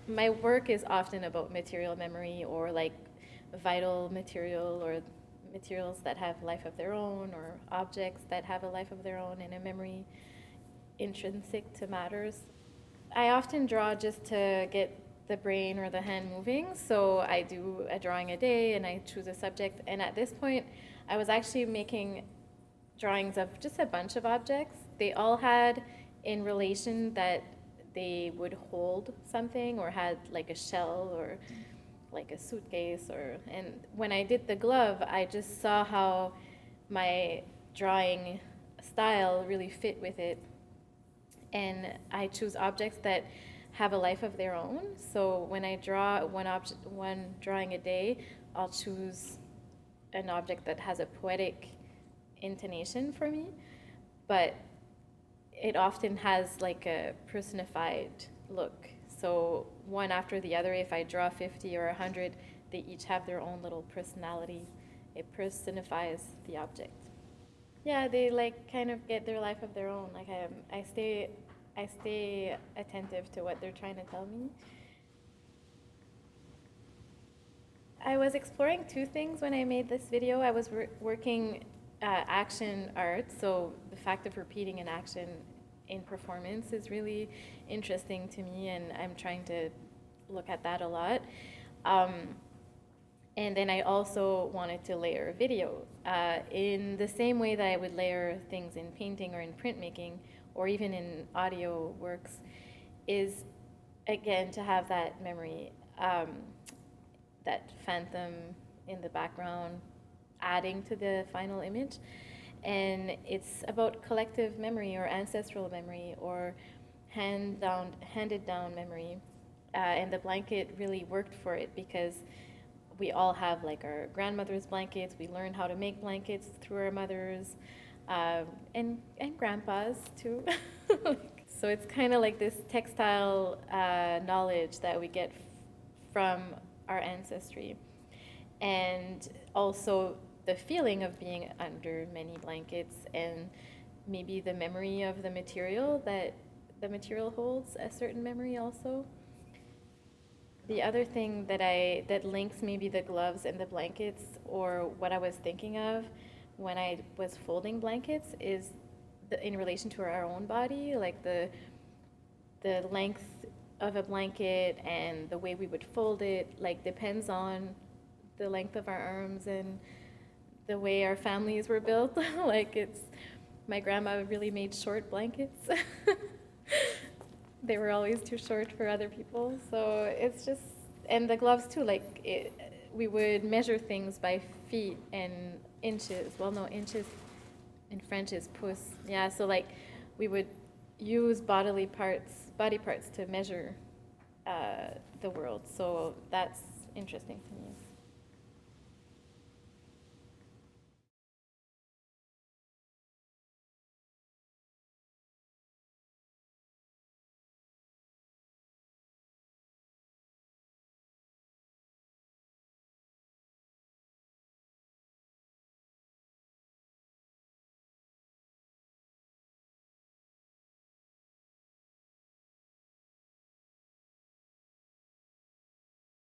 my work is often about material memory, or like vital material, or materials that have life of their own, or objects that have a life of their own and a memory intrinsic to matters. I often draw just to get the brain or the hand moving. So I do a drawing a day and I choose a subject. And at this point, I was actually making drawings of just a bunch of objects. They all had in relation that they would hold something, or had like a shell, or like a suitcase, or, and when I did the glove, I just saw how my drawing style really fit with it. And I choose objects that have a life of their own. So when I draw one drawing a day, I'll choose an object that has a poetic intonation for me, but it often has like a personified look. So one after the other, if I draw 50 or 100, they each have their own little personality. It personifies the object. Yeah, they like kind of get their life of their own. Like I stay attentive to what they're trying to tell me. I was exploring two things when I made this video. I was working action art, so the fact of repeating an action in performance is really interesting to me, and I'm trying to look at that a lot. And then I also wanted to layer video in the same way that I would layer things in painting or in printmaking or even in audio works, is again to have that memory, that phantom in the background, adding to the final image. And it's about collective memory or ancestral memory or handed down memory. And the blanket really worked for it because we all have like our grandmother's blankets. We learned how to make blankets through our mothers, and grandpas too. So it's kind of like this textile knowledge that we get from our ancestry. And also the feeling of being under many blankets, and maybe the memory of the material, that the material holds a certain memory also. The other thing that links maybe the gloves and the blankets, or what I was thinking of when I was folding blankets, is in relation to our own body, like the length of a blanket and the way we would fold it, like depends on the length of our arms and the way our families were built. Like my grandma really made short blankets. They were always too short for other people. So it's just, and the gloves too, like we would measure things by feet and inches. Well, no, inches in French is pouce. Yeah, so like we would use body parts to measure the world. So that's interesting to me.